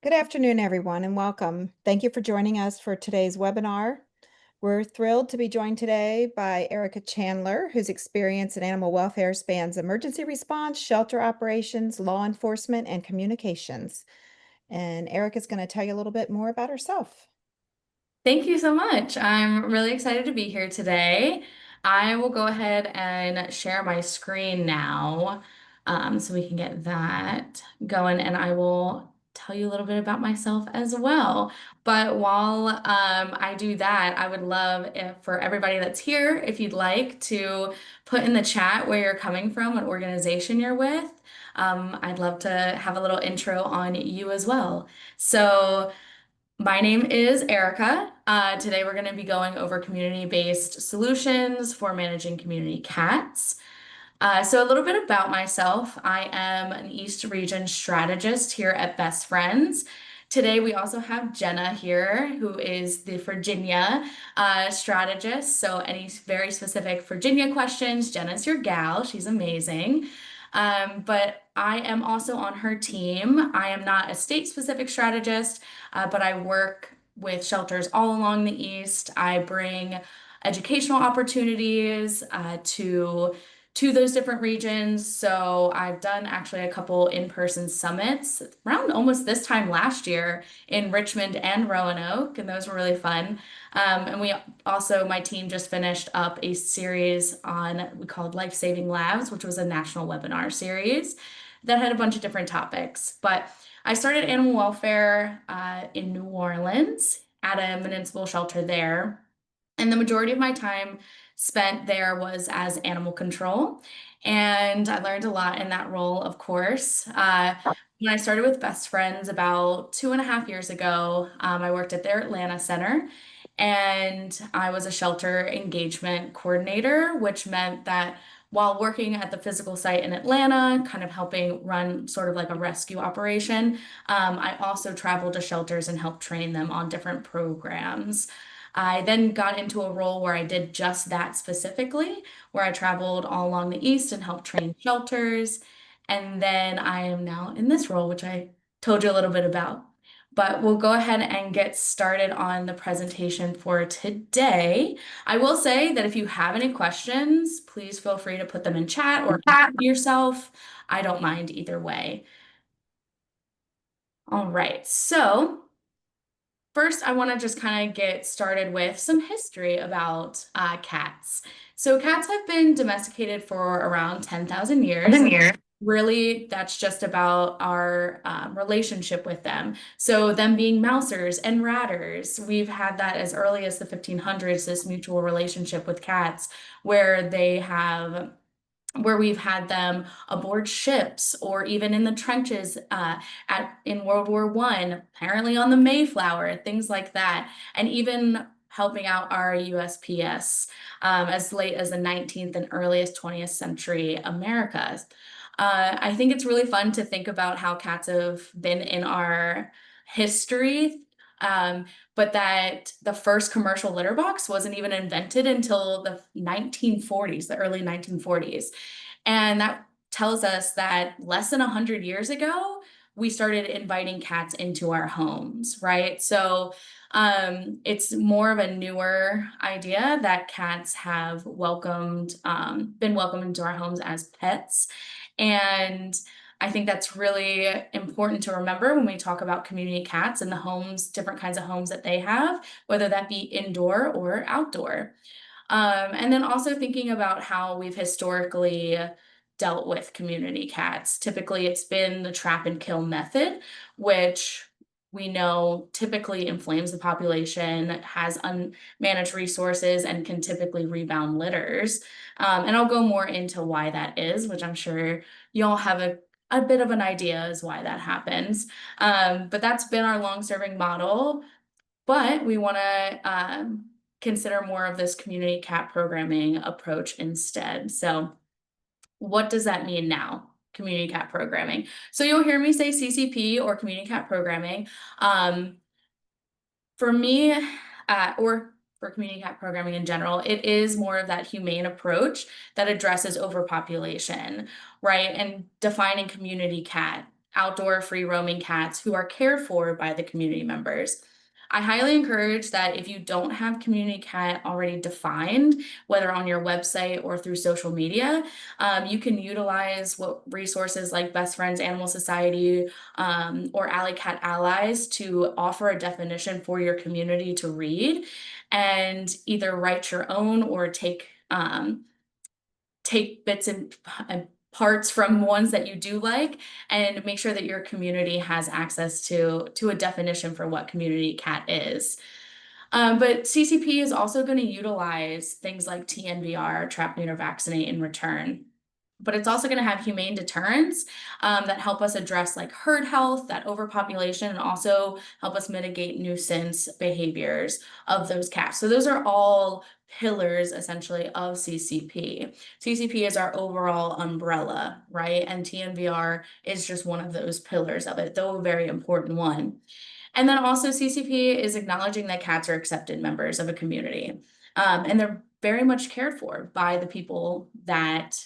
Good afternoon, everyone, and welcome. Thank you for joining us for today's webinar. We're thrilled to be joined today by Erica Chandler, whose experience in animal welfare spans emergency response, shelter operations, law enforcement, and communications. And Erica's going to tell you a little bit more about herself. Thank you so much. I'm really excited to be here today. I will go ahead and share my screen now, so we can get that going, and I will tell you a little bit about myself as well. But while I do that, I would love for everybody that's here, if you'd like to put in the chat where you're coming from, what organization you're with. I'd love to have a little intro on you as well. So. My name is Erica. Today we're going to be going over community-based solutions for managing community cats. So a little bit about myself. I am an East Region strategist here at Best Friends. Today we also have Jenna here, who is the Virginia strategist. So any very specific Virginia questions, Jenna's your gal. She's amazing. But I am also on her team. I am not a state-specific strategist, but I work with shelters all along the East. I bring educational opportunities to those different regions. So I've done actually a couple in-person summits around almost this time last year in Richmond and Roanoke, and those were really fun. And we also, my team just finished up a series we called Life Saving Labs, which was a national webinar series that had a bunch of different topics. But I started animal welfare in New Orleans at a municipal shelter there. And the majority of my time spent there was as animal control. And I learned a lot in that role, of course. When I started with Best Friends about 2.5 years ago, I worked at their Atlanta center and I was a shelter engagement coordinator, which meant that while working at the physical site in Atlanta, kind of helping run sort of like a rescue operation, I also traveled to shelters and helped train them on different programs. I then got into a role where I did just that specifically, where I traveled all along the East and helped train shelters. And then I am now in this role, which I told you a little bit about. But we'll go ahead and get started on the presentation for today. I will say that if you have any questions, please feel free to put them in chat or yourself. I don't mind either way. All right, so first, I want to just kind of get started with some history about cats. So cats have been domesticated for around 10,000 years. Really, that's just about our relationship with them. So them being mousers and ratters, we've had that as early as the 1500s, this mutual relationship with cats, where they have where we've had them aboard ships or even in the trenches in World War I, apparently on the Mayflower, things like that, and even helping out our USPS as late as the 19th and earliest 20th century Americas. I think it's really fun to think about how cats have been in our history. Um, but that the first commercial litter box wasn't even invented until the 1940s, the early 1940s. And that tells us that less than 100 years ago, we started inviting cats into our homes, right? So it's more of a newer idea that cats have been welcomed into our homes as pets. And I think that's really important to remember when we talk about community cats and the homes, different kinds of homes that they have, whether that be indoor or outdoor. And then also thinking about how we've historically dealt with community cats. Typically, it's been the trap and kill method, which we know typically inflames the population, has unmanaged resources, and can typically rebound litters. And I'll go more into why that is, which I'm sure you'll have a bit of an idea as why that happens. But that's been our long-serving model. But we want to consider more of this community cat programming approach instead. So what does that mean now? Community cat programming. So you'll hear me say CCP or community cat programming. For me, or for community cat programming in general, it is more of that humane approach that addresses overpopulation, right? And defining community cat. outdoor free roaming cats who are cared for by the community members. I highly encourage that if you don't have community cat already defined, whether on your website or through social media, you can utilize what resources like Best Friends Animal Society or Alley Cat Allies to offer a definition for your community to read and either write your own or take bits and parts from ones that you do like and make sure that your community has access to a definition for what community cat is. But CCP is also going to utilize things like TNVR, trap, neuter, vaccinate, and return. But it's also going to have humane deterrents that help us address like herd health, that overpopulation, and also help us mitigate nuisance behaviors of those cats. So those are all pillars essentially of CCP. CCP is our overall umbrella, right? And TNVR is just one of those pillars of it, though a very important one. And then also CCP is acknowledging that cats are accepted members of a community. And they're very much cared for by the people that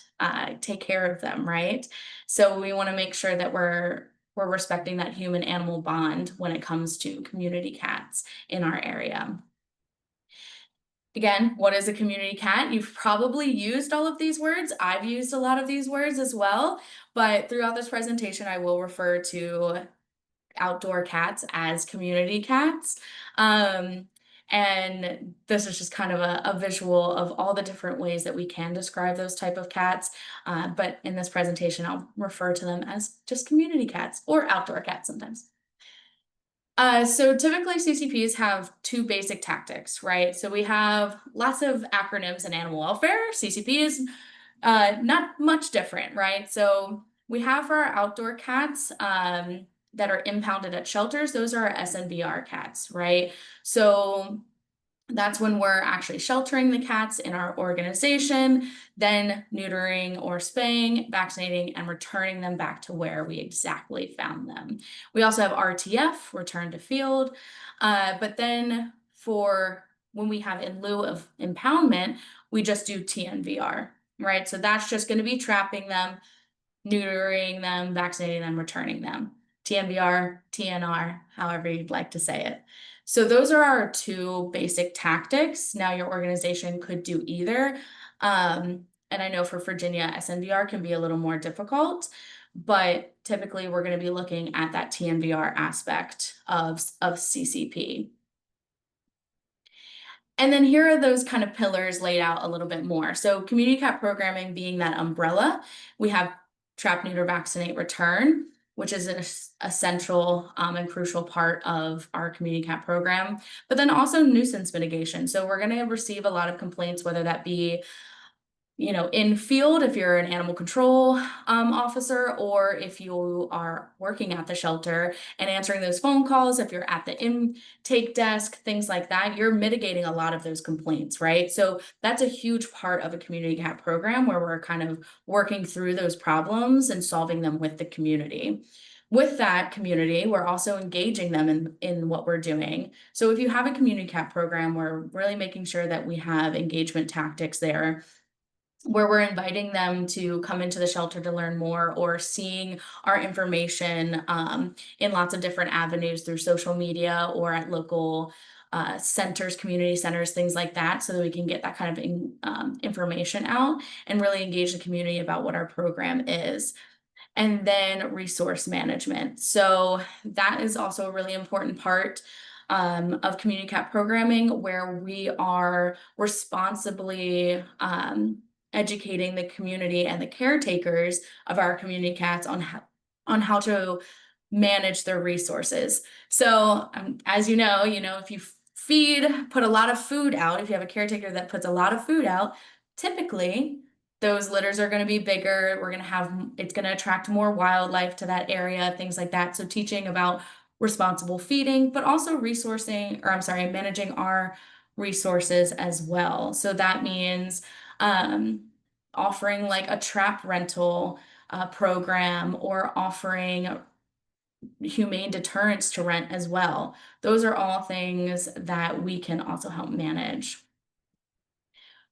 take care of them, right? So we want to make sure that we're respecting that human animal bond when it comes to community cats in our area. Again, what is a community cat? You've probably used all of these words. I've used a lot of these words as well, but throughout this presentation, I will refer to outdoor cats as community cats. And this is just kind of a visual of all the different ways that we can describe those type of cats. But in this presentation, I'll refer to them as just community cats or outdoor cats sometimes. So typically CCPs have two basic tactics, right? So we have lots of acronyms in animal welfare. CCP is not much different, right? So we have for our outdoor cats that are impounded at shelters, those are our SNVR cats, right? So that's when we're actually sheltering the cats in our organization, then neutering or spaying, vaccinating, and returning them back to where we exactly found them. We also have RTF, return to field, but then for when we have in lieu of impoundment, we just do TNVR, right? So that's just going to be trapping them, neutering them, vaccinating them, returning them. TNVR, TNR, however you'd like to say it. So those are our two basic tactics. Now your organization could do either. And I know for Virginia, SNVR can be a little more difficult, but typically we're going to be looking at that TNVR aspect of CCP. And then here are those kind of pillars laid out a little bit more. So community cat programming being that umbrella, we have trap, neuter, vaccinate, return, which is an essential and crucial part of our community cat program, but then also nuisance mitigation. So we're going to receive a lot of complaints, whether that be in field, if you're an animal control officer, or if you are working at the shelter and answering those phone calls, if you're at the intake desk, things like that, you're mitigating a lot of those complaints, right? So that's a huge part of a community cat program where we're kind of working through those problems and solving them with the community. With that community, we're also engaging them in what we're doing. So if you have a community cat program, we're really making sure that we have engagement tactics there where we're inviting them to come into the shelter to learn more or seeing our information in lots of different avenues through social media or at local centers, community centers, things like that, so that we can get that kind of information out and really engage the community about what our program is. And then resource management. So that is also a really important part of community cat programming where we are responsibly educating the community and the caretakers of our community cats on how to manage their resources. So as you know, if you put a lot of food out, if you have a caretaker that puts a lot of food out, typically those litters are going to be bigger. It's going to attract more wildlife to that area, things like that. So teaching about responsible feeding, but also managing our resources as well. So that means offering like a trap rental program or offering humane deterrence to rent as well. Those are all things that we can also help manage.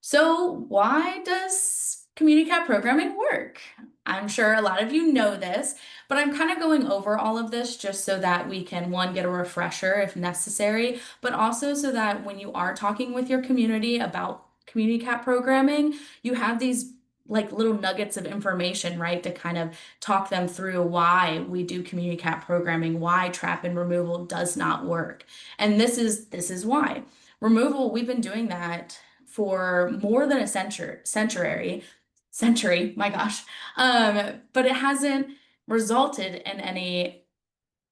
So why does community cat programming work? I'm sure a lot of you know this, but I'm kind of going over all of this just so that we can, one, get a refresher if necessary, but also so that when you are talking with your community about community cat programming, you have these like little nuggets of information, right, to kind of talk them through why we do community cat programming, why trap and removal does not work. And this is why. Removal, we've been doing that for more than a century, my gosh. But it hasn't resulted in any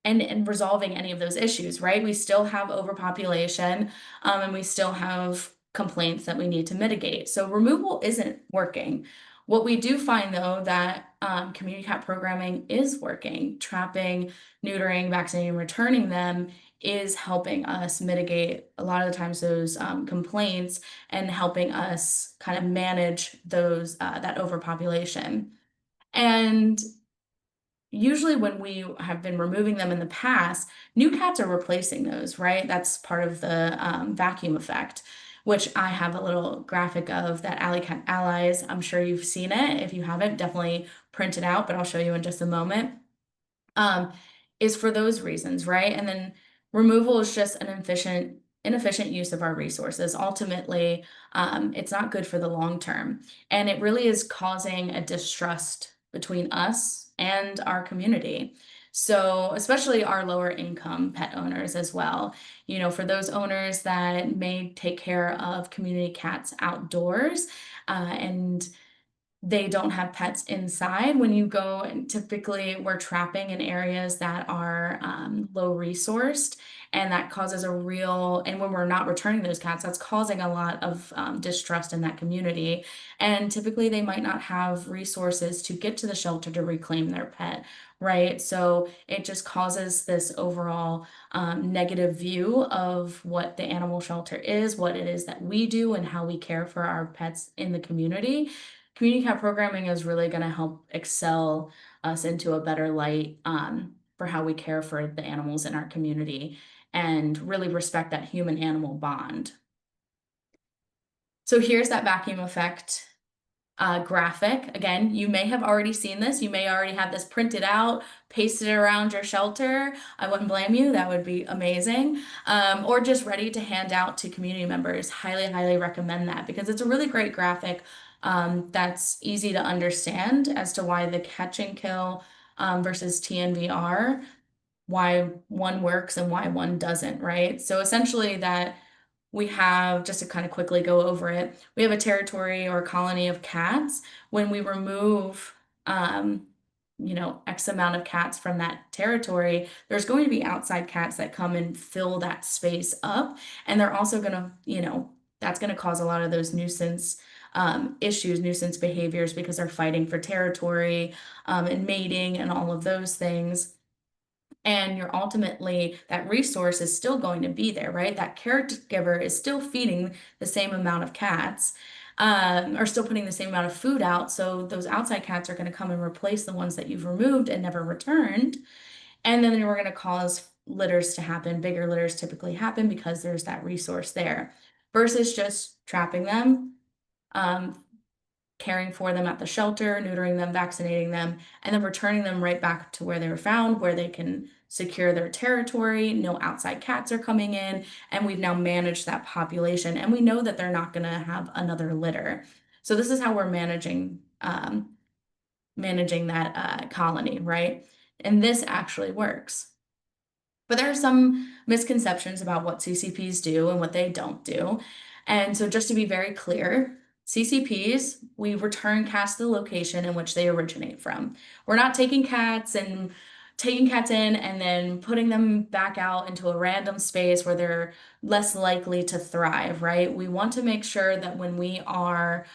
and resolving any of those issues, right? We still have overpopulation, and we still have complaints that we need to mitigate. So removal isn't working. What we do find though that community cat programming is working, trapping, neutering, vaccinating, returning them is helping us mitigate a lot of the times those complaints and helping us kind of manage those that overpopulation. And usually when we have been removing them in the past, new cats are replacing those, right? That's part of the vacuum effect, which I have a little graphic of that Alley Cat Allies. I'm sure you've seen it. If you haven't, definitely print it out, but I'll show you in just a moment. Um, is for those reasons, right? And then removal is just an inefficient use of our resources. Ultimately, it's not good for the long term. And it really is causing a distrust between us and our community. So, especially our lower income pet owners as well. You know, for those owners that may take care of community cats outdoors, and they don't have pets inside. When you go, and typically we're trapping in areas that are low resourced, and that causes a real, and when we're not returning those cats, that's causing a lot of distrust in that community. And typically they might not have resources to get to the shelter to reclaim their pet, right? So it just causes this overall negative view of what the animal shelter is, what it is that we do, and how we care for our pets in the community. Community cat programming is really going to help excel us into a better light for how we care for the animals in our community and really respect that human animal bond. So here's that vacuum effect graphic. Again, you may have already seen this. You may already have this printed out, pasted it around your shelter. I wouldn't blame you. That would be amazing. Or just ready to hand out to community members. Highly, highly recommend that because it's a really great graphic that's easy to understand as to why the catch and kill versus TNVR, why one works and why one doesn't, right? So essentially that we have, just to kind of quickly go over it, we have a territory or a colony of cats. When we remove, um, X amount of cats from that territory, there's going to be outside cats that come and fill that space up. And they're also going to, that's going to cause a lot of those nuisance issues, nuisance behaviors because they're fighting for territory and mating and all of those things. And you're ultimately, that resource is still going to be there, right? That caregiver is still feeding the same amount of cats, or still putting the same amount of food out. So those outside cats are going to come and replace the ones that you've removed and never returned. And then we're going to cause litters to happen. Bigger litters typically happen because there's that resource there versus just trapping them. Caring for them at the shelter, neutering them, vaccinating them, and then returning them right back to where they were found, where they can secure their territory. No outside cats are coming in, and we've now managed that population, and we know that they're not going to have another litter. So this is how we're managing that colony, right? And this actually works. But there are some misconceptions about what CCPs do and what they don't do. And so, just to be very clear, CCPs, we return cats to the location in which they originate from. We're not taking cats in and then putting them back out into a random space where they're less likely to thrive, right? We want to make sure that when we are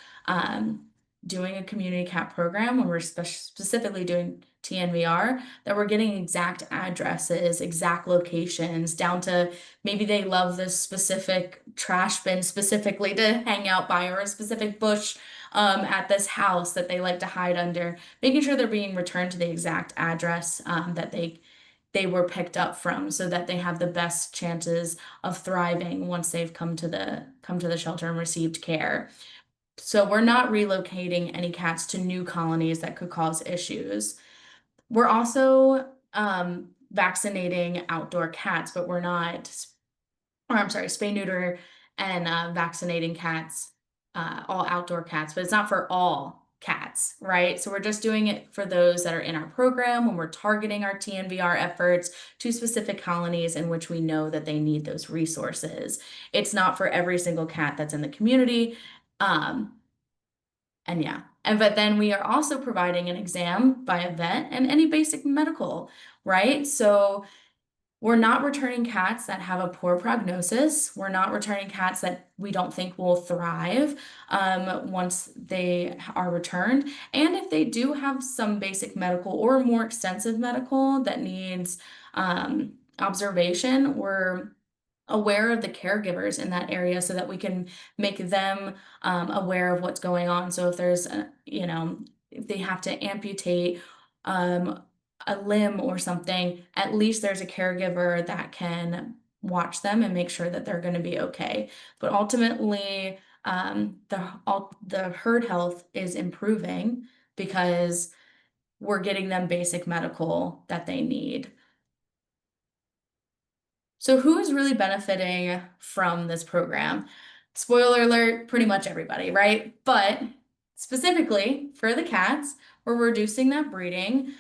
doing a community cat program, when we're specifically doing TNVR, that we're getting exact addresses, exact locations, down to maybe they love this specific trash bin specifically to hang out by, or a specific bush at this house that they like to hide under, making sure they're being returned to the exact address that they were picked up from so that they have the best chances of thriving once they've come to the shelter and received care. So we're not relocating any cats to new colonies that could cause issues. We're also vaccinating outdoor cats, but we're not, or I'm sorry, spay neuter and vaccinating cats, all outdoor cats, but it's not for all cats, right? So we're just doing it for those that are in our program when we're targeting our TNVR efforts to specific colonies in which we know that they need those resources. It's not for every single cat that's in the community. Um, and yeah, and but then we are also providing an exam by a vet and any basic medical, right? So we're not returning cats that have a poor prognosis. We're not returning cats that we don't think will thrive once they are returned. And if they do have some basic medical or more extensive medical that needs observation, we're aware of the caregivers in that area so that we can make them aware of what's going on. So if there's, if they have to amputate um, a limb or something, at least there's a caregiver that can watch them and make sure that they're going to be okay. But ultimately, the herd health is improving because we're getting them basic medical that they need. So who is really benefiting from this program? Spoiler alert, pretty much everybody, right? But specifically for the cats, we're reducing that breeding,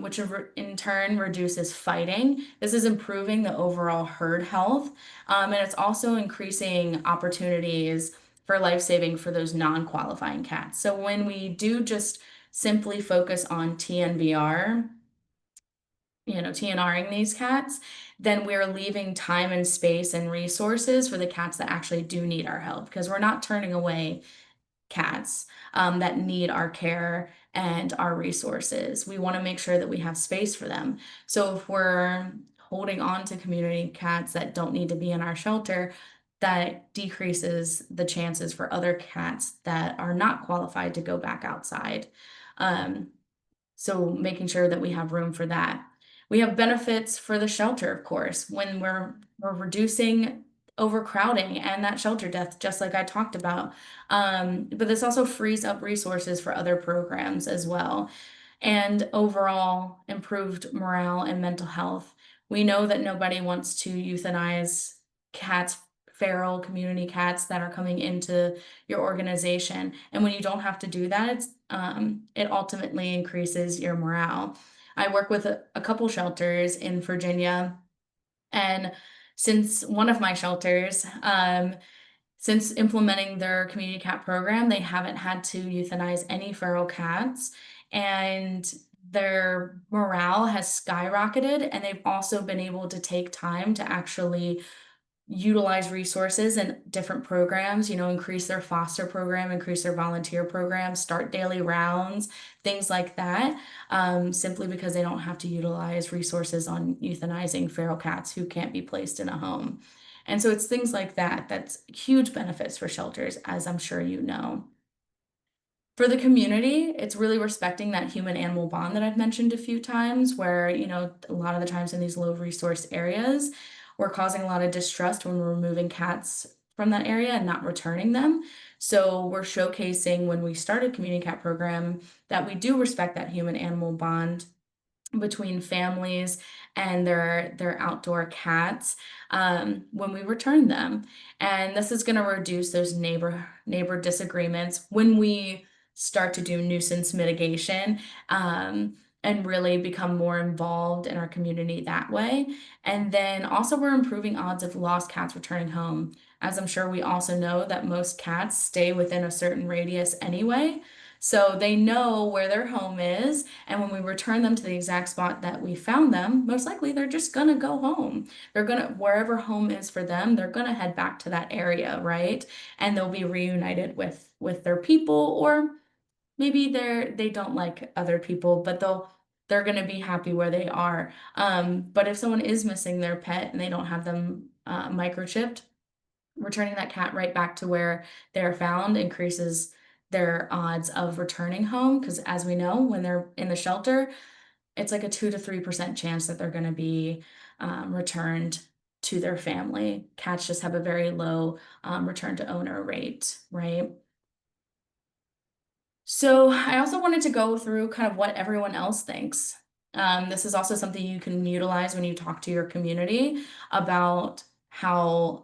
which in turn reduces fighting. This is improving the overall herd health, and it's also increasing opportunities for life saving for those non-qualifying cats. So when we do just simply focus on TNVR, TNRing these cats, then we're leaving time and space and resources for the cats that actually do need our help because we're not turning away cats that need our care and our resources. We want to make sure that we have space for them. So if we're holding on to community cats that don't need to be in our shelter, that decreases the chances for other cats that are not qualified to go back outside. Um, so making sure that we have room for that. We have benefits for the shelter, of course, when we're reducing overcrowding and that shelter death, just like I talked about. But this also frees up resources for other programs as well. And overall, improved morale and mental health. We know that nobody wants to euthanize cats, feral community cats that are coming into your organization. And when you don't have to do that, it ultimately increases your morale. I work with a couple shelters in Virginia, and since one of my shelters, since implementing their community cat program, they haven't had to euthanize any feral cats, and their morale has skyrocketed. And they've also been able to take time to actually utilize resources and different programs, increase their foster program, increase their volunteer program, start daily rounds, things like that, simply because they don't have to utilize resources on euthanizing feral cats who can't be placed in a home. And so it's things like that that's huge benefits for shelters, as I'm sure you know. For the community, it's really respecting that human animal bond that I've mentioned a few times, where, a lot of the times in these low resource areas, we're causing a lot of distrust when we're removing cats from that area and not returning them. So we're showcasing when we started community cat program that we do respect that human animal bond between families and their outdoor cats when we return them, and this is going to reduce those neighbor disagreements when we start to do nuisance mitigation, and really become more involved in our community that way. And then also we're improving odds of lost cats returning home, as I'm sure we also know that most cats stay within a certain radius anyway, so they know where their home is, and when we return them to the exact spot that we found them, most likely they're just gonna go home. They're gonna, wherever home is for them, they're gonna head back to that area, right? And they'll be reunited with their people, or maybe they don't like other people, but they're gonna be happy where they are. But if someone is missing their pet and they don't have them microchipped, returning that cat right back to where they're found increases their odds of returning home, because as we know, when they're in the shelter, it's like a 2 to 3% chance that they're going to be returned to their family. Cats just have a very low return to owner rate, right? So I also wanted to go through kind of what everyone else thinks. This is also something you can utilize when you talk to your community about how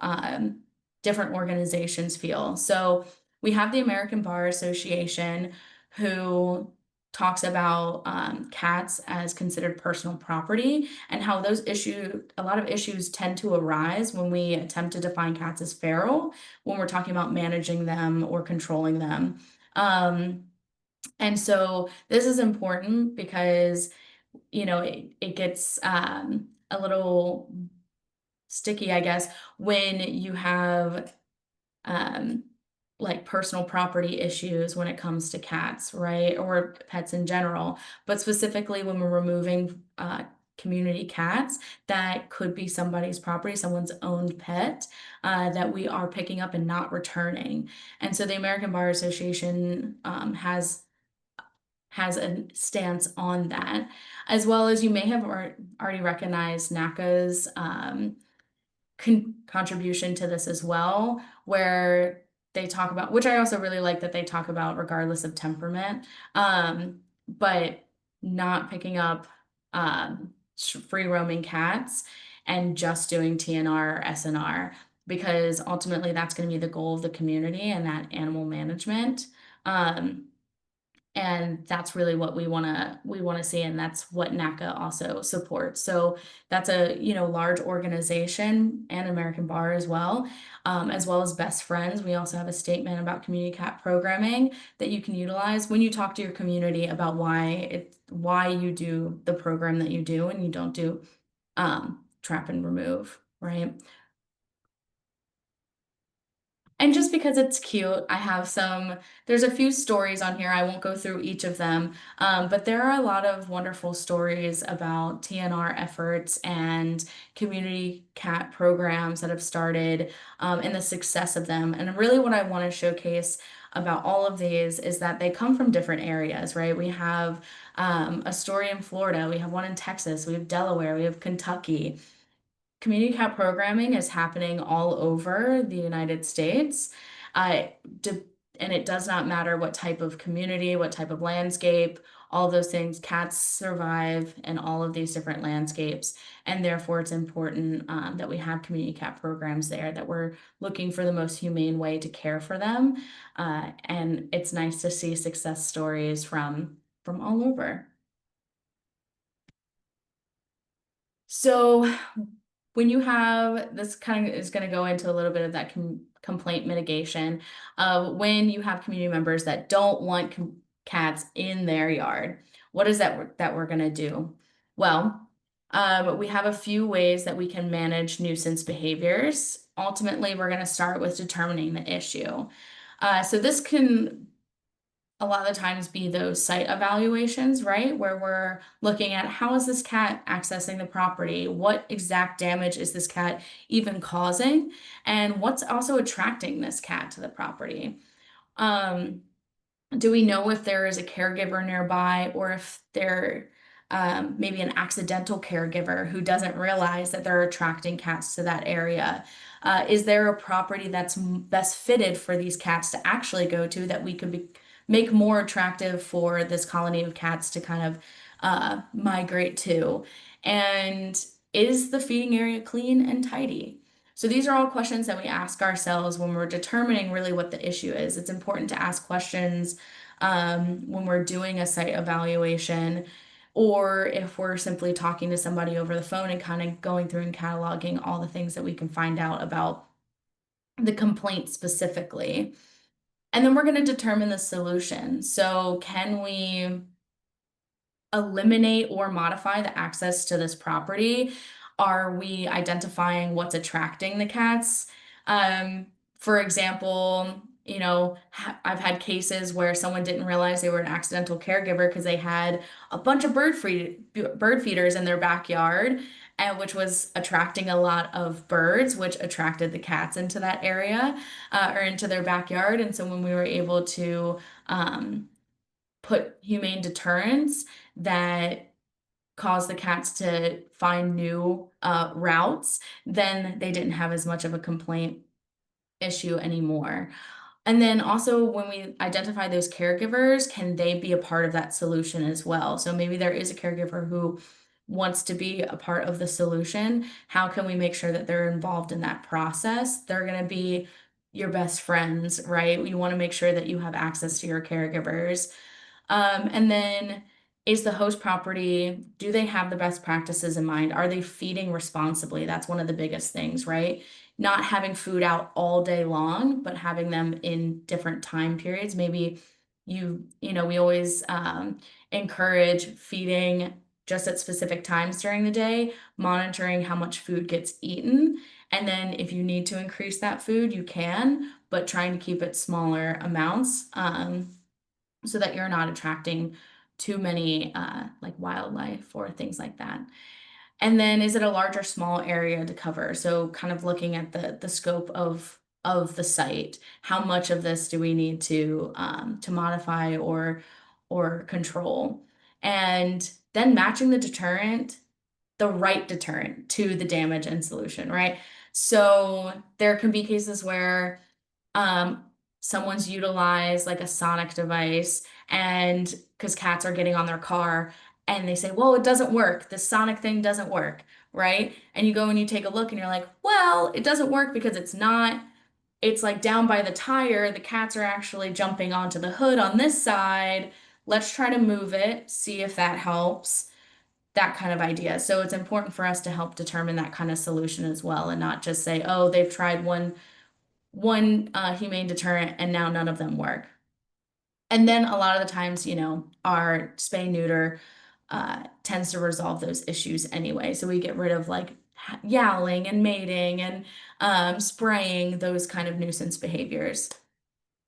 different organizations feel. So we have the American Bar Association who talks about cats as considered personal property and how a lot of issues tend to arise when we attempt to define cats as feral when we're talking about managing them or controlling them. Um, and so this is important because, it gets a little sticky, I guess, when you have um, like personal property issues when it comes to cats, right? Or pets in general. But specifically when we're removing community cats, that could be somebody's property, someone's owned pet that we are picking up and not returning. And so the American Bar Association has a stance on that, as well as you may have already recognized NACA's contribution to this as well, where they talk about, which I also really like that they talk about regardless of temperament, but not picking up free roaming cats and just doing TNR or SNR, because ultimately that's going to be the goal of the community and that animal management. Um, and that's really what we want to see, and that's what NACA also supports. So that's a large organization and American Bar as well as Best Friends. We also have a statement about community cat programming that you can utilize when you talk to your community about why you do the program that you do and you don't do trap and remove, right? And just because it's cute, there's a few stories on here. I won't go through each of them, but there are a lot of wonderful stories about TNR efforts and community cat programs that have started and the success of them. And really, what I want to showcase about all of these is that they come from different areas, right? We have a story in Florida, we have one in Texas, we have Delaware, we have Kentucky. Community cat programming is happening all over the United States. Uh, de- and it does not matter what type of community, what type of landscape, all those things, cats survive in all of these different landscapes. And therefore, it's important that we have community cat programs there, that we're looking for the most humane way to care for them. And it's nice to see success stories from all over. So when you have this kind of is going to go into a little bit of that complaint mitigation, when you have community members that don't want cats in their yard, what is that we're going to do? Well, we have a few ways that we can manage nuisance behaviors. Ultimately, we're going to start with determining the issue. So this can a lot of the times be those site evaluations, right? Where we're looking at how is this cat accessing the property? What exact damage is this cat even causing? And what's also attracting this cat to the property? Um, do we know if there is a caregiver nearby or if they're maybe an accidental caregiver who doesn't realize that they're attracting cats to that area? Is there a property that's best fitted for these cats to actually go to that we could make more attractive for this colony of cats to kind of migrate to? And is the feeding area clean and tidy? So these are all questions that we ask ourselves when we're determining really what the issue is. It's important to ask questions when we're doing a site evaluation, or if we're simply talking to somebody over the phone and kind of going through and cataloging all the things that we can find out about the complaint specifically. And then we're going to determine the solution. So, can we eliminate or modify the access to this property? Are we identifying what's attracting the cats? For example, I've had cases where someone didn't realize they were an accidental caregiver because they had a bunch of bird feeders in their backyard, and which was attracting a lot of birds, which attracted the cats into that area or into their backyard. And so when we were able to put humane deterrents that cause the cats to find new routes, then they didn't have as much of a complaint issue anymore. And then also when we identify those caregivers, can they be a part of that solution as well? So maybe there is a caregiver who wants to be a part of the solution. How can we make sure that they're involved in that process? They're going to be your best friends, right? You want to make sure that you have access to your caregivers. And then is the host property, do they have the best practices in mind? Are they feeding responsibly? That's one of the biggest things, right? Not having food out all day long, but having them in different time periods. Maybe we always encourage feeding just at specific times during the day, monitoring how much food gets eaten. And then if you need to increase that food, you can, but trying to keep it smaller amounts. So that you're not attracting too many like wildlife or things like that. And then is it a large or small area to cover? So kind of looking at the scope of the site. How much of this do we need to modify or control? And then matching the right deterrent to the damage and solution, right? So there can be cases where um, someone's utilized like a sonic device and because cats are getting on their car and they say, well, it doesn't work. This sonic thing doesn't work, right? And you go and you take a look and you're like, well, it doesn't work because it's like down by the tire. The cats are actually jumping onto the hood on this side. Let's try to move it, see if that helps. That kind of idea. So it's important for us to help determine that kind of solution as well and not just say, oh, they've tried one humane deterrent and now none of them work. And then a lot of the times, our spay neuter tends to resolve those issues anyway. So we get rid of like yowling and mating and spraying, those kind of nuisance behaviors.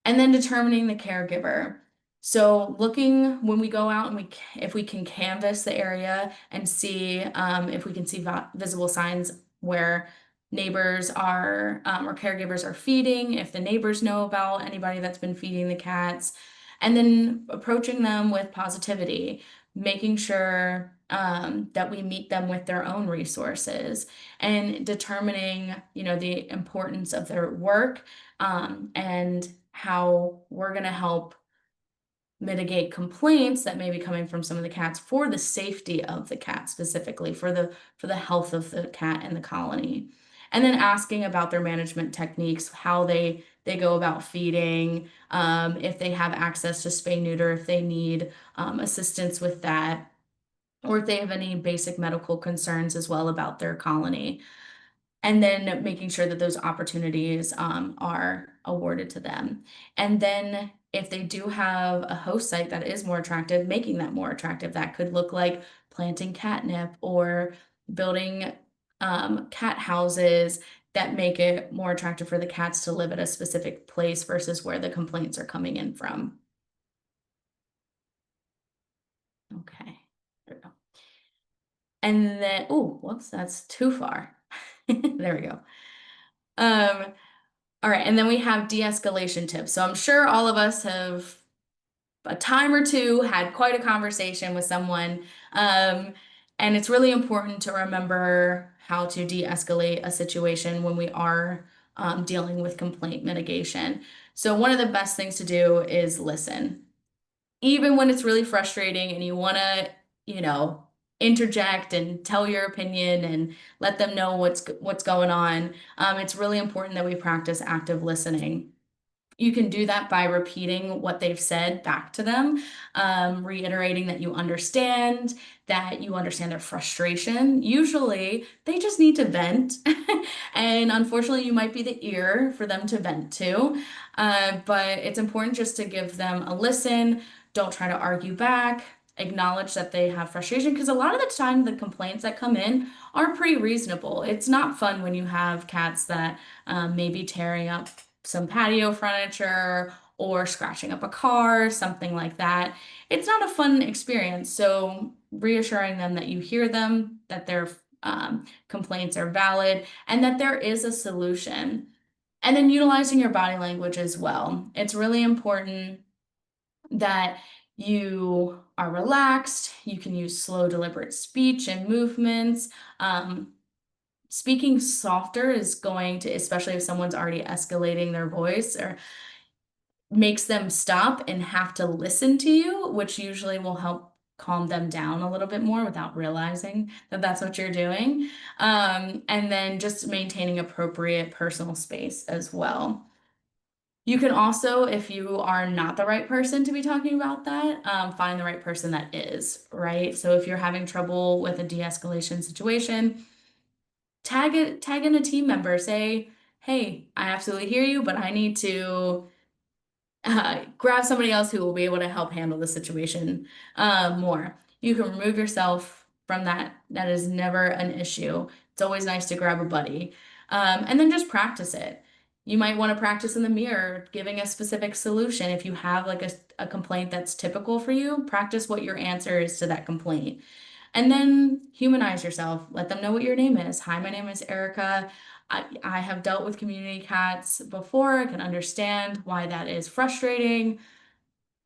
And then determining the caregiver. So looking when we go out and if we can canvass the area and see if we can see visible signs where neighbors are or caregivers are feeding, if the neighbors know about anybody that's been feeding the cats, and then approaching them with positivity, making sure that we meet them with their own resources and determining, the importance of their work and how we're going to help mitigate complaints that may be coming from some of the cats for the safety of the cat specifically for the health of the cat and the colony, and then asking about their management techniques, how they go about feeding, if they have access to spay neuter, if they need assistance with that, or if they have any basic medical concerns as well about their colony, and then making sure that those opportunities are awarded to them. And then if they do have a host site that is more attractive, making that more attractive. That could look like planting catnip or building cat houses that make it more attractive for the cats to live at a specific place versus where the complaints are coming in from. Okay. There we go. And then, oh, whoops, that's too far. There we go. Um, All right, and then we have de-escalation tips. So I'm sure all of us have a time or two had quite a conversation with someone. Um, and it's really important to remember how to de-escalate a situation when we are dealing with complaint mitigation. So one of the best things to do is listen. Even when it's really frustrating and you want to, you know, interject and tell your opinion and let them know what's going on, it's really important that we practice active listening. You can do that by repeating what they've said back to them, reiterating that you understand their frustration. Usually, they just need to vent. And unfortunately, you might be the ear for them to vent to. But it's important just to give them a listen. Don't try to argue back. Acknowledge that they have frustration because a lot of the time, the complaints that come in are pretty reasonable. It's not fun when you have cats that may be tearing up some patio furniture or scratching up a car, something like that. It's not a fun experience. So reassuring them that you hear them, that their complaints are valid, and that there is a solution. And then utilizing your body language as well. It's really important that you are relaxed. You can use slow, deliberate speech and movements. Speaking softer is going to, especially if someone's already escalating their voice, or makes them stop and have to listen to you, which usually will help calm them down a little bit more without realizing that that's what you're doing. And then just maintaining appropriate personal space as well. You can also, if you are not the right person to be talking about that, find the right person that is, right? So if you're having trouble with a de-escalation situation, tag in a team member, say, hey, I absolutely hear you, but I need to grab somebody else who will be able to help handle the situation more. You can remove yourself from that. That is never an issue. It's always nice to grab a buddy. And then just practice it. You might want to practice in the mirror, giving a specific solution. If you have like a complaint that's typical for you, practice what your answer is to that complaint. And then humanize yourself. Let them know what your name is. Hi, my name is Erica. I have dealt with community cats before. I can understand why that is frustrating.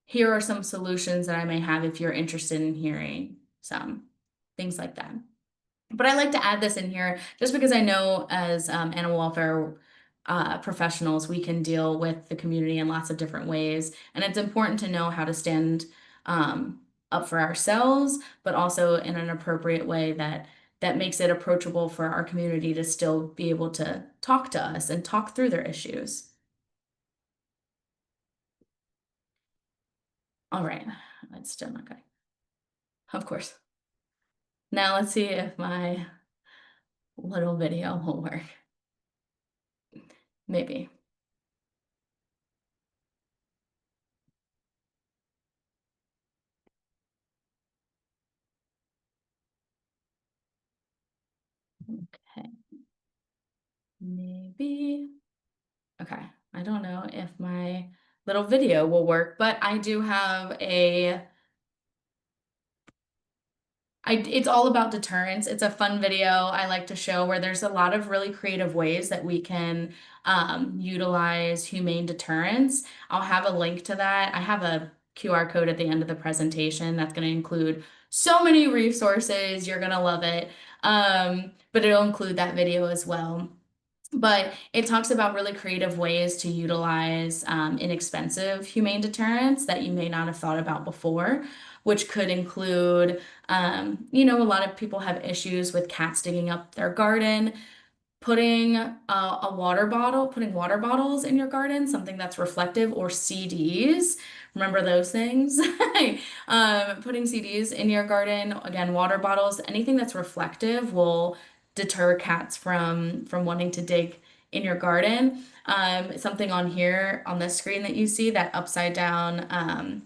Here are some solutions that I may have if you're interested in hearing some things like that. But I like to add this in here just because I know as animal welfare professionals, we can deal with the community in lots of different ways. And it's important to know how to stand up for ourselves, but also in an appropriate way that makes it approachable for our community to still be able to talk to us and talk through their issues. All right, that's still not good. Of course. Now let's see if my little video will work. Maybe. Okay. Maybe. Okay. I don't know if my little video will work, but I do have it's all about deterrence. It's a fun video I like to show where there's a lot of really creative ways that we can utilize humane deterrence. I'll have a link to that. I have a QR code at the end of the presentation that's going to include so many resources. You're going to love it. But it'll include that video as well. But it talks about really creative ways to utilize inexpensive humane deterrents that you may not have thought about before, which could include, a lot of people have issues with cats digging up their garden. Putting putting water bottles in your garden, something that's reflective, or CDs. Remember those things? Putting CDs in your garden, again, water bottles, anything that's reflective will deter cats from wanting to dig in your garden. Something on here on this screen that you see, that upside down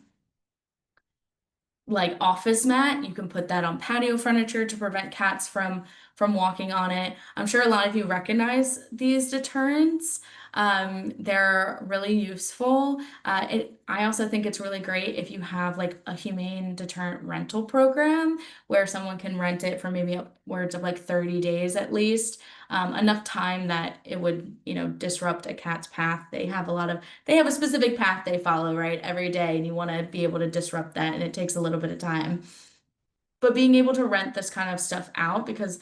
like office mat. You can put that on patio furniture to prevent cats from walking on it. I'm sure a lot of you recognize these deterrents. They're really useful. I also think it's really great if you have like a humane deterrent rental program where someone can rent it for maybe upwards of like 30 days at least. Enough time that it would, disrupt a cat's path. They have a specific path they follow, right, every day, and you want to be able to disrupt that, and it takes a little bit of time. But being able to rent this kind of stuff out, because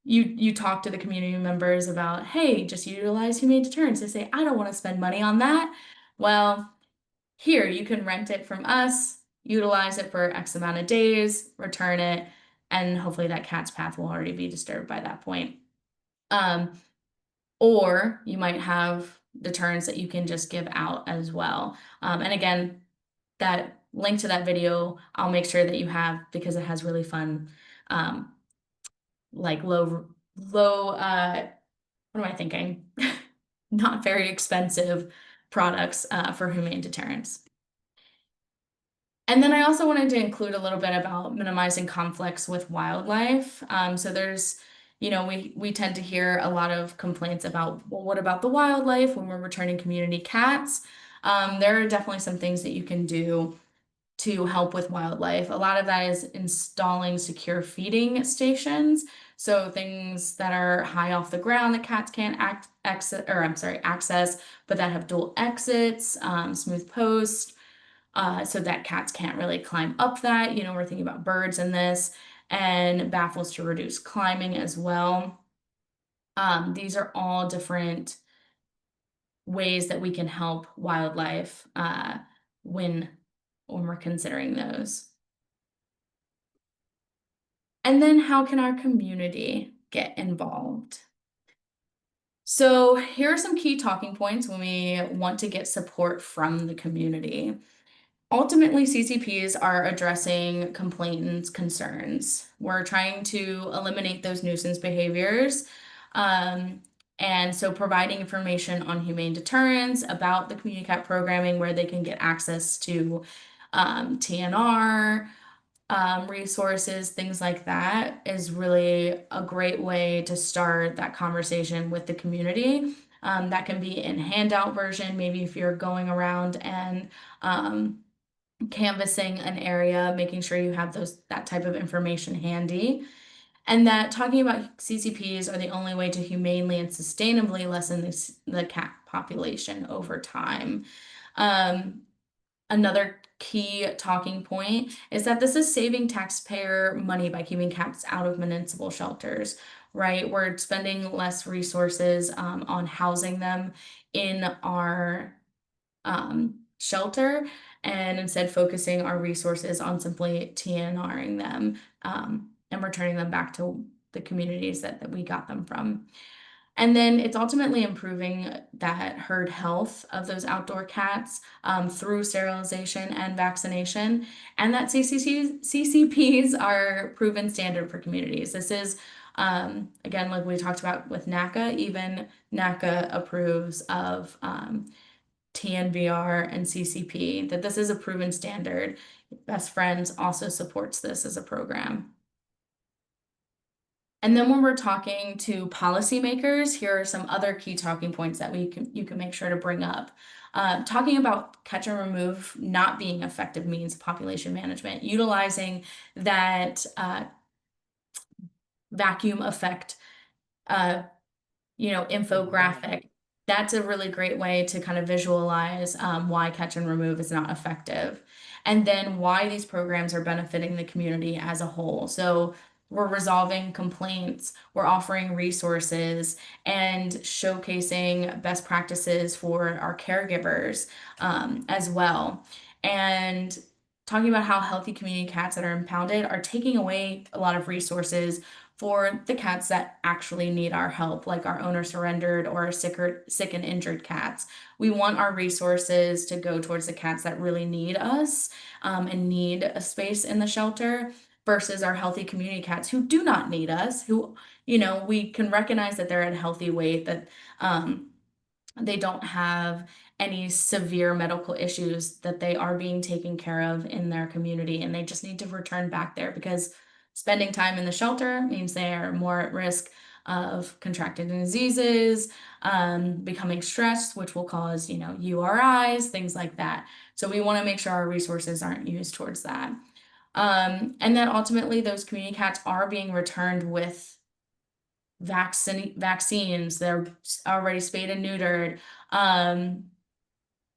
you talk to the community members about, hey, just utilize humane deterrence. They say, I don't want to spend money on that. Well, here, you can rent it from us, utilize it for X amount of days, return it, and hopefully that cat's path will already be disturbed by that point. Um, or you might have deterrents that you can just give out as well. And again, that link to that video, I'll make sure that you have, because it has really fun, um, like what am I thinking? Not very expensive products for humane deterrence. And then I also wanted to include a little bit about minimizing conflicts with wildlife. So there's, we tend to hear a lot of complaints about, well, what about the wildlife when we're returning community cats? There are definitely some things that you can do to help with wildlife. A lot of that is installing secure feeding stations. So things that are high off the ground that cats can't access, but that have dual exits, smooth posts, so that cats can't really climb up that. We're thinking about birds in this, and baffles to reduce climbing as well. These are all different ways that we can help wildlife when when we're considering those. And then how can our community get involved? So, here are some key talking points when we want to get support from the community. Ultimately, CCPs are addressing complainants' concerns. We're trying to eliminate those nuisance behaviors. Um, and so, providing information on humane deterrence, about the community cat programming, where they can get access to TNR, resources, things like that, is really a great way to start that conversation with the community. That can be in handout version, maybe if you're going around and canvassing an area, making sure you have that type of information handy. And that talking about CCPs are the only way to humanely and sustainably lessen the cat population over time. Um, Another key talking point is that this is saving taxpayer money by keeping cats out of municipal shelters, right? We're spending less resources on housing them in our shelter, and instead focusing our resources on simply TNRing them and returning them back to the communities that we got them from. And then it's ultimately improving that herd health of those outdoor cats through sterilization and vaccination, and that CCPs are proven standard for communities. This is, again, like we talked about with NACA, even NACA approves of TNVR and CCP, that this is a proven standard. Best Friends also supports this as a program. And then when we're talking to policymakers, here are some other key talking points that you can make sure to bring up. Talking about catch and remove not being effective means of population management, utilizing that vacuum effect uh, infographic. That's a really great way to kind of visualize why catch and remove is not effective, and then why these programs are benefiting the community as a whole. So we're resolving complaints, we're offering resources, and showcasing best practices for our caregivers as well. And talking about how healthy community cats that are impounded are taking away a lot of resources for the cats that actually need our help, like our owner surrendered or sick and injured cats. We want our resources to go towards the cats that really need us and need a space in the shelter versus our healthy community cats who do not need us, who, we can recognize that they're at a healthy weight, that um, they don't have any severe medical issues, that they are being taken care of in their community, and they just need to return back there because spending time in the shelter means they are more at risk of contracting diseases, becoming stressed, which will cause, URIs, things like that. So we want to make sure our resources aren't used towards that. And then ultimately, those community cats are being returned with vaccines. They're already spayed and neutered. Um,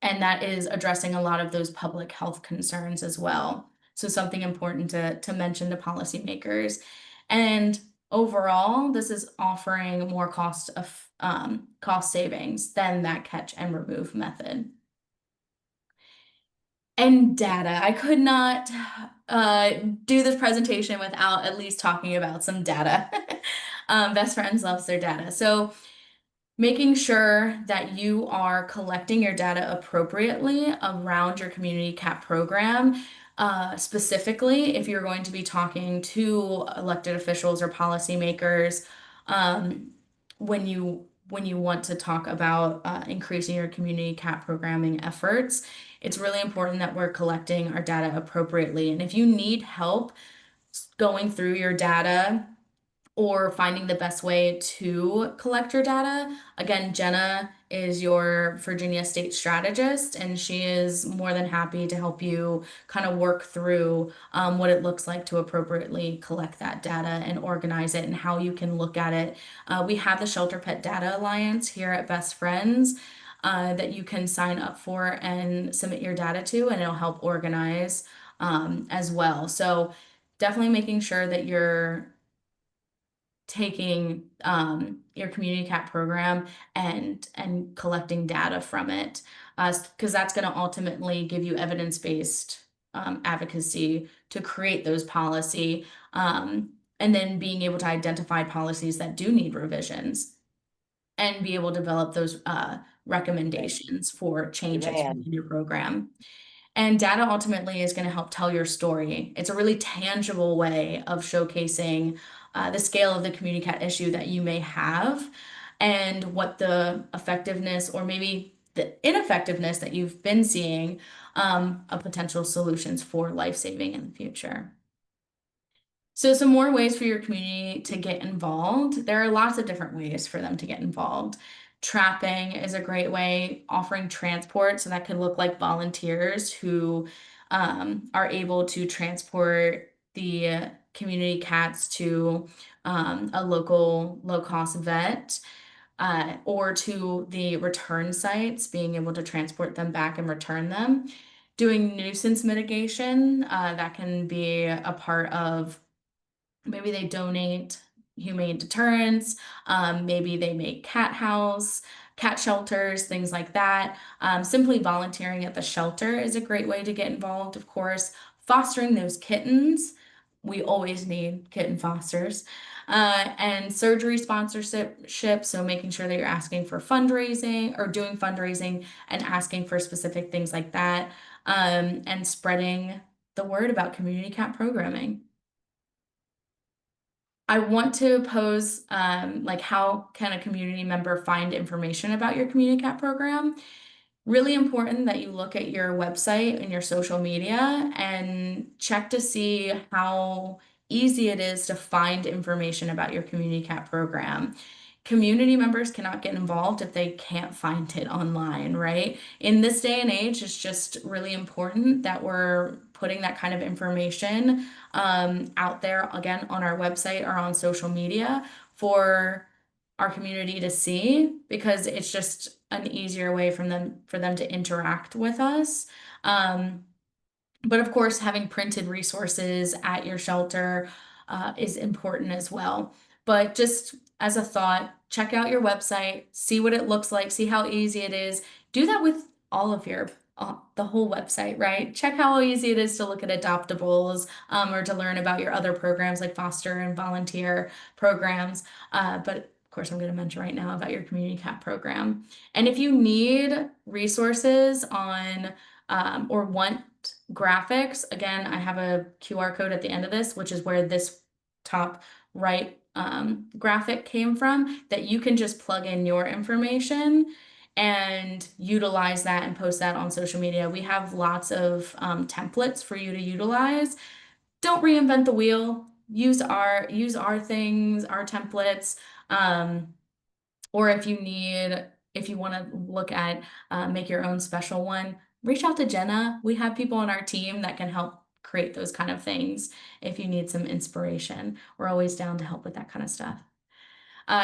and that is addressing a lot of those public health concerns as well. So something important to mention to policymakers. And overall, this is offering more cost savings than that catch and remove method. And data. I could not do this presentation without at least talking about some data. Best Friends loves their data. So making sure that you are collecting your data appropriately around your community cat program. Specifically, if you're going to be talking to elected officials or policymakers, um, when you want to talk about increasing your community cat programming efforts, it's really important that we're collecting our data appropriately. And if you need help going through your data or finding the best way to collect your data. Again, Jenna is your Virginia State Strategist, and she is more than happy to help you kind of work through what it looks like to appropriately collect that data and organize it and how you can look at it. We have the Shelter Pet Data Alliance here at Best Friends. That you can sign up for and submit your data to, and it'll help organize as well. So, definitely making sure that you're taking your community cat program and collecting data from it, because that's going to ultimately give you evidence-based advocacy to create those policy, and then being able to identify policies that do need revisions and be able to develop those recommendations for changes Amen. within your program. And data ultimately is going to help tell your story. It's a really tangible way of showcasing the scale of the community cat issue that you may have and what the effectiveness or maybe the ineffectiveness that you've been seeing of potential solutions for life saving in the future. So, some more ways for your community to get involved. There are lots of different ways for them to get involved. Trapping is a great way, offering transport. So, that could look like volunteers who are able to transport the community cats to a local low cost vet. Or to the return sites, being able to transport them back and return them. Doing nuisance mitigation, that can be a part of. Maybe they donate humane deterrents. Maybe they make cat shelters, things like that. Simply volunteering at the shelter is a great way to get involved, of course. Fostering those kittens. We always need kitten fosters. And surgery sponsorship. So making sure that you're asking for fundraising or doing fundraising and asking for specific things like that. And spreading the word about community cat programming. I want to pose like how can a community member find information about your community cat program? Really important that you look at your website and your social media and check to see how easy it is to find information about your community cat program. Community members cannot get involved if they can't find it online, right? In this day and age, it's just really important that we're putting that kind of information out there again on our website or on social media for our community to see because it's just an easier way for them to interact with us. But of course, having printed resources at your shelter is important as well. But just as a thought, check out your website, see what it looks like, see how easy it is. Do that with all of your the whole website, right? Check how easy it is to look at adoptables or to learn about your other programs like foster and volunteer programs. But of course, I'm going to mention right now about your community cat program. And if you need resources on or want graphics, again, I have a QR code at the end of this, which is where this top right graphic came from, that you can just plug in your information and utilize that and post that on social media. We have lots of templates for you to utilize. Don't reinvent the wheel. Use our things, our templates. Or if you want to look at make your own special one, reach out to Jenna. We have people on our team that can help create those kind of things if you need some inspiration. We're always down to help with that kind of stuff.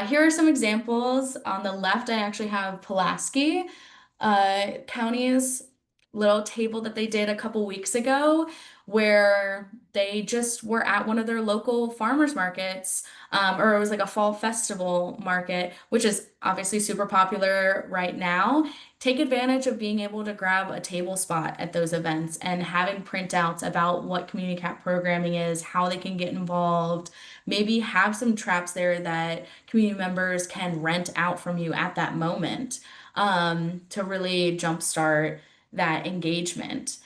Here are some examples. On the left, I actually have Pulaski County's little table that they did a couple weeks ago where they just were at one of their local farmers markets, or it was like a fall festival market, which is obviously super popular right now. Take advantage of being able to grab a table spot at those events and having printouts about what community cat programming is, how they can get involved. Maybe have some traps there that community members can rent out from you at that moment to really jumpstart that engagement.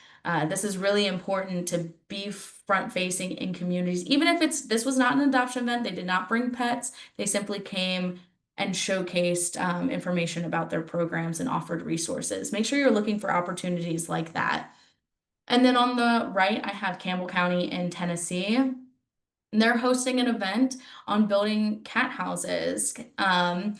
This is really important to be front facing in communities, even if this was not an adoption event, they did not bring pets, they simply came and showcased information about their programs and offered resources. Make sure you're looking for opportunities like that. And then on the right, I have Campbell County in Tennessee. They're hosting an event on building cat houses. And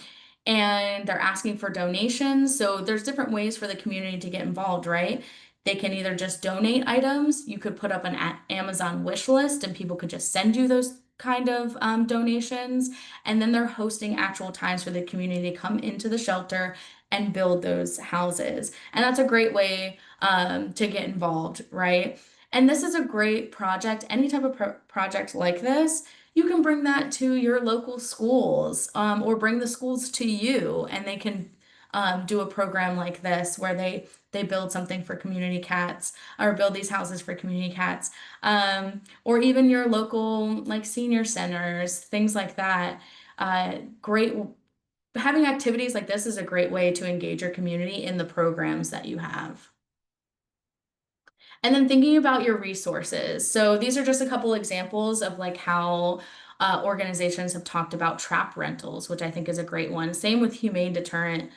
they're asking for donations. So there's different ways for the community to get involved, right? They can either just donate items. You could put up an Amazon wish list and people could just send you those kind of donations. And then they're hosting actual times for the community to come into the shelter and build those houses. And that's a great way to get involved, right? And this is a great project. Any type of project like this, you can bring that to your local schools, or bring the schools to you, and they can do a program like this where they build something for community cats, or build these houses for community cats, or even your local like senior centers, things like that. Great. Having activities like this is a great way to engage your community in the programs that you have. And then thinking about your resources. So these are just a couple examples of like how organizations have talked about trap rentals, which I think is a great one. Same with humane deterrent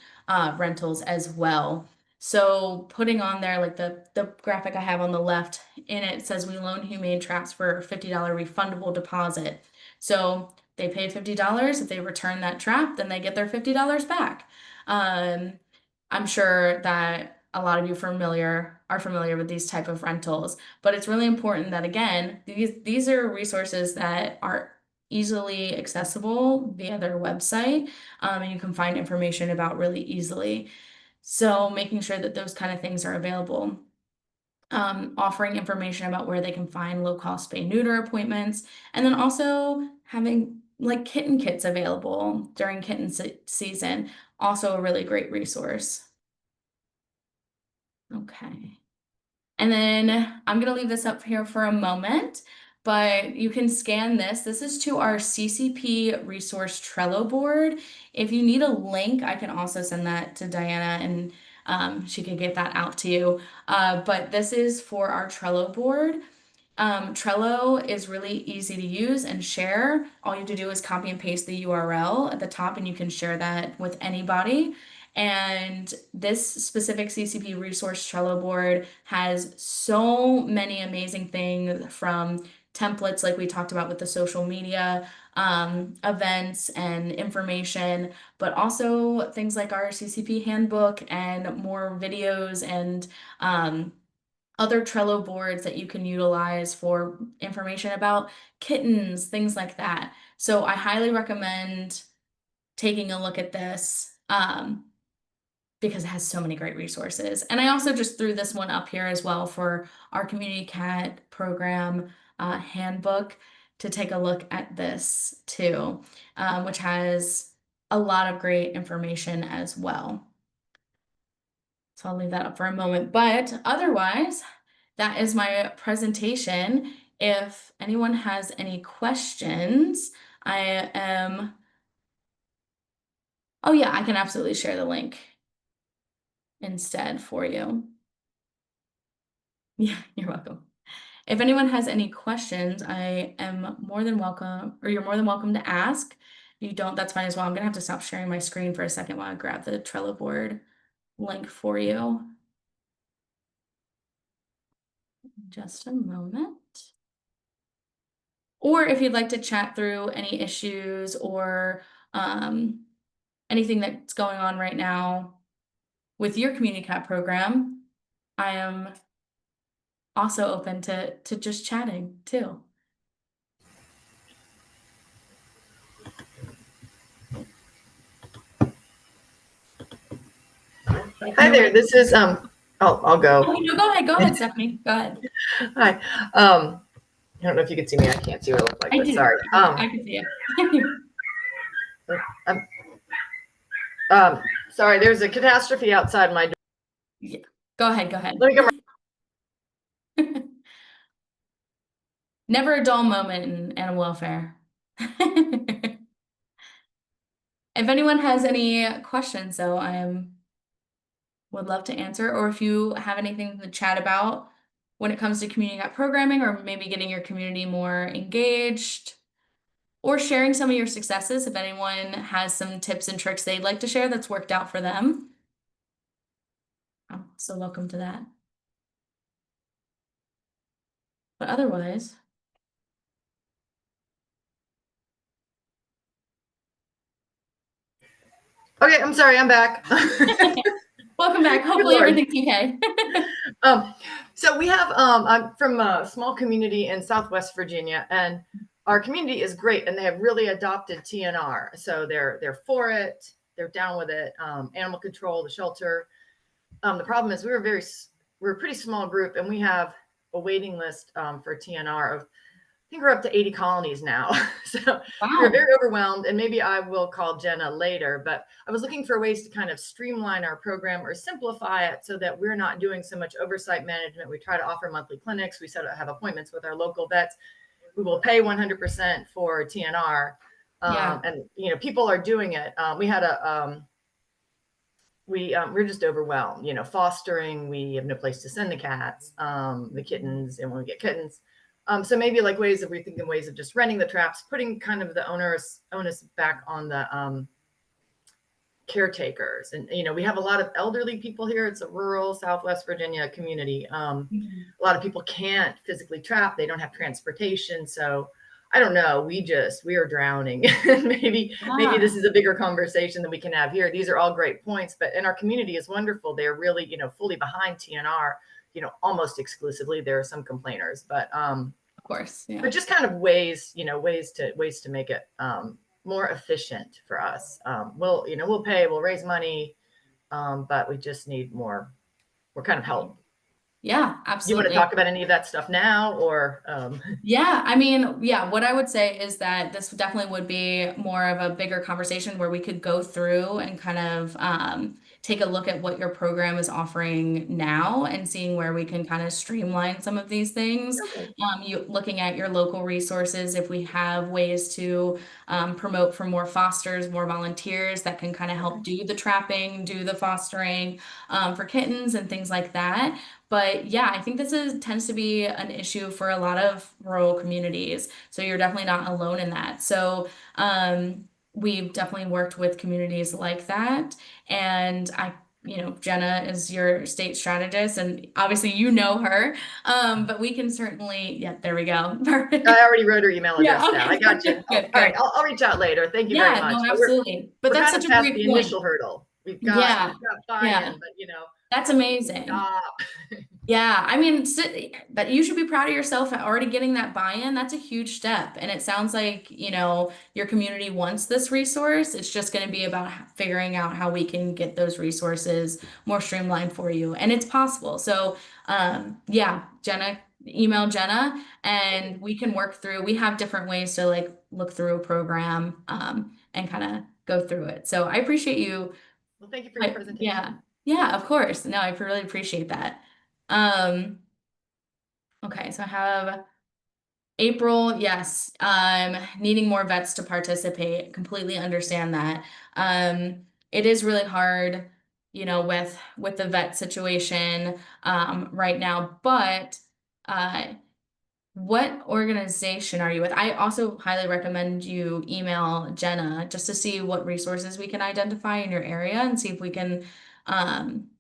rentals as well. So putting on there like the graphic I have on the left, in it says we loan humane traps for a $50 refundable deposit. So they pay $50. If they return that trap, then they get their $50 back. Um, I'm sure that a lot of you are familiar with these type of rentals, but it's really important that again, these are resources that are easily accessible via their website, and you can find information about really easily. So making sure that those kind of things are available. Offering information about where they can find low-cost spay-neuter appointments, and then also having like kitten kits available during kitten season, also a really great resource. Okay. And then I'm going to leave this up here for a moment, but you can scan this. This is to our CCP resource Trello board. If you need a link, I can also send that to Diana, and she can get that out to you. But this is for our Trello board. Trello is really easy to use and share. All you have to do is copy and paste the URL at the top, and you can share that with anybody. And this specific CCP resource Trello board has so many amazing things, from templates like we talked about with the social media events and information, but also things like our CCP handbook and more videos and other Trello boards that you can utilize for information about kittens, things like that. So I highly recommend taking a look at this, because it has so many great resources. And I also just threw this one up here as well for our community cat program handbook, to take a look at this too, which has a lot of great information as well. So I'll leave that up for a moment. But otherwise, that is my presentation. If anyone has any questions, I am, oh yeah, I can absolutely share the link instead for you. Yeah, you're welcome. If anyone has any questions, I am more than welcome, or you're more than welcome to ask. If you don't, that's fine as well. I'm gonna have to stop sharing my screen for a second while I grab the Trello board link for you. Just a moment. Or if you'd like to chat through any issues or anything that's going on right now with your community cat program, I am also open to just chatting too. Hi there. This is I'll go. Oh, no, go ahead, Stephanie. Go ahead. Hi. I don't know if you can see me. I can't see what I look like, I but do. sorry. I can see you. I'm, sorry. There's a catastrophe outside my door. Yeah. Go ahead. Go ahead. Let me come. Never a dull moment in animal welfare. If anyone has any questions, though, would love to answer. Or if you have anything to chat about when it comes to community cat programming, or maybe getting your community more engaged, or sharing some of your successes, if anyone has some tips and tricks they'd like to share that's worked out for them, I'm so welcome to that. But otherwise, Okay, I'm sorry. I'm back. welcome back. Hopefully everything's okay. So we have I'm from a small community in Southwest Virginia, and our community is great, and they have really adopted TNR. So they're for it. They're down with it. Animal control, the shelter. The problem is we're a pretty small group, and we have a waiting list for TNR of think we're up to 80 colonies now. So we're Wow. very overwhelmed, and maybe I will call Jenna later, but I was looking for ways to kind of streamline our program or simplify it so that we're not doing so much oversight management. We try to offer monthly clinics. We have appointments with our local vets. We will pay 100% for TNR. Yeah. And, people are doing it. We had we're just overwhelmed, fostering. We have no place to send the cats, the kittens, and when we get kittens. So maybe like ways of rethinking ways of just renting the traps, putting kind of the onus back on the caretakers. And, we have a lot of elderly people here. It's a rural Southwest Virginia community. Mhm. A lot of people can't physically trap. They don't have transportation. So I don't know. We are drowning. maybe this Yeah, is a bigger conversation that we can have here. These are all great points, but in our community is wonderful. They're really, fully behind TNR, almost exclusively. There are some complainers, of course. but Yeah. just kind of ways to make it more efficient for us. We'll pay, we'll raise money, but we just need more kind of help. Yeah, You want to absolutely. talk about any of that stuff now, or Yeah, I mean, yeah, what I would say is that this definitely would be more of a bigger conversation where we could go through and kind of take a look at what your program is offering now and seeing where we can kind of streamline some of these things. okay. You looking at your local resources, if we have ways to promote for more fosters, more volunteers that can kind of help do the trapping, do the fostering for kittens and things like that. But yeah, I think tends to be an issue for a lot of rural communities. So you're definitely not alone in that. So we've definitely worked with communities like that. And Jenna is your state strategist, and obviously you know her. But we can certainly, yeah, there we go. I Perfect. already wrote her email Yeah, address down. I okay. got you. Good, All right, good. I'll reach out later. Thank you very Yeah, much. no, But absolutely. But we're that's kind such of a past great the point. initial hurdle. We've got Yeah, buy-in, yeah. but That's amazing. stop. Yeah, I mean, that you should be proud of yourself at already getting that buy-in. That's a huge step. And it sounds like, your community wants this resource. It's just going to be about figuring out how we can get those resources more streamlined for you. And it's possible. So, yeah, email Jenna and we can work through. We have different ways to like look through a program, and kind of go through it. So I appreciate you. Well, thank you for your Yeah. presentation. Yeah, of course. No, I really appreciate that. Um, okay, so I have April, yes. Needing more vets to participate. Completely understand that. It is really hard, with the vet situation right now, but uh what organization are you with? I also highly recommend you email Jenna just to see what resources we can identify in your area and see if we can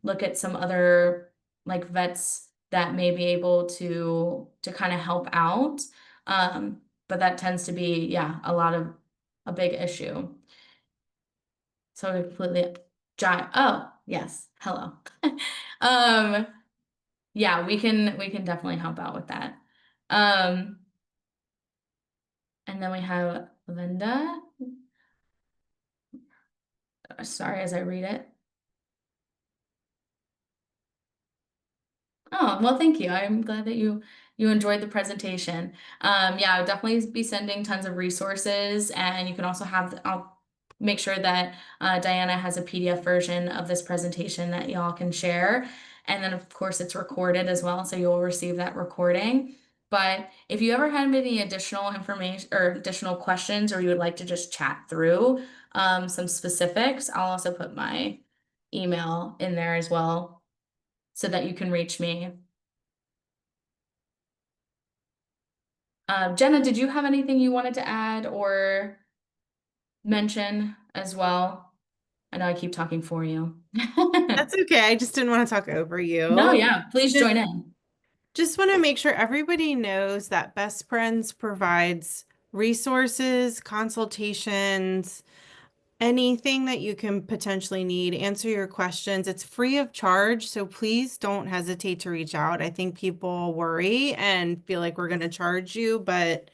look at some other like vets that may be able to kind of help out. But that tends to be, yeah, a big issue. So we completely oh, yes. Hello. Um, yeah, we can definitely help out with that. Um, And then we have Linda. Sorry as I read it. Oh, well, thank you. I'm glad that you enjoyed the presentation. Yeah, I'll definitely be sending tons of resources, and you can also I'll make sure that Diana has a PDF version of this presentation that y'all can share. And then, of course, it's recorded as well, so you'll receive that recording. But if you ever have any additional information or additional questions, or you would like to just chat through some specifics, I'll also put my email in there as well so that you can reach me. Jenna, did you have anything you wanted to add or mention as well? I know I keep talking for you. That's okay. I just didn't want to talk over No, you. yeah, please Just join in. just want to make sure everybody knows that Best Friends provides resources, consultations, anything that you can potentially need, answer your questions. It's free of charge, so please don't hesitate to reach out. I think people worry and feel like we're going to charge you, but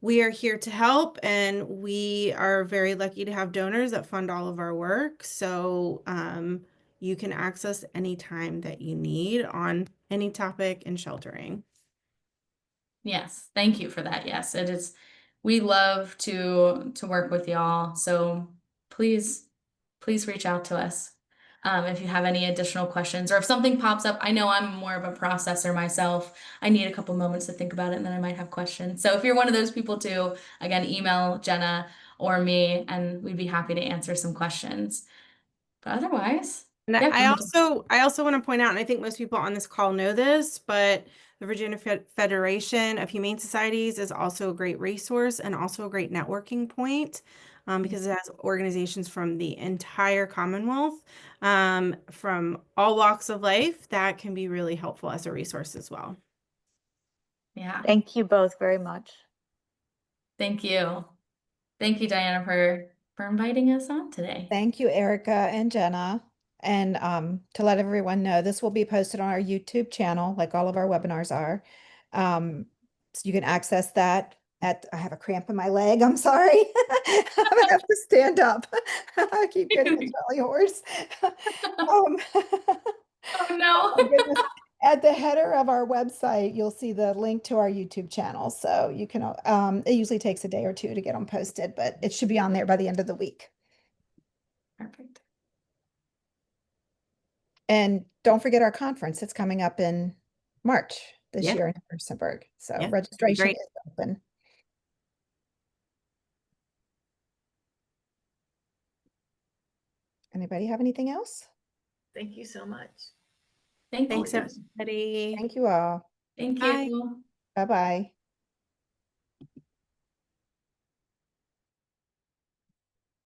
we are here to help, and we are very lucky to have donors that fund all of our work. So you can access any time that you need on any topic in sheltering. Yes, thank you for that. Yes, it is. We love to work with y'all. So please, please reach out to us if you have any additional questions or if something pops up. I know I'm more of a processor myself. I need a couple moments to think about it and then I might have questions. So if you're one of those people too, again, email Jenna or me and we'd be happy to answer some questions. But otherwise, And yeah, I also want to point out, and I think most people on this call know this, but the Virginia Federation of Humane Societies is also a great resource and also a great networking point, because it has organizations from the entire Commonwealth, from all walks of life that can be really helpful as a resource as well. yeah. Thank you both very much. Thank you. Thank you, Diana, for inviting us on today. Thank you, Erica and Jenna. And to let everyone know, this will be posted on our YouTube channel, like all of our webinars are. So you can access that I have a cramp in my leg. I'm sorry. I'm gonna have to stand up. I keep getting a jelly horse. Oh Oh no. my goodness. At the header of our website, you'll see the link to our YouTube channel. So you can, it usually takes a day or two to get them posted, but it should be on there by the end of the week. Perfect. And don't forget our conference. It's coming up in March this Yeah. year in Harrisonburg. So Yeah, registration great. is open. Anybody have anything else? Thank you so much. Thank Thanks, you. everybody. Thank you all. Thank Bye. you. Bye-bye.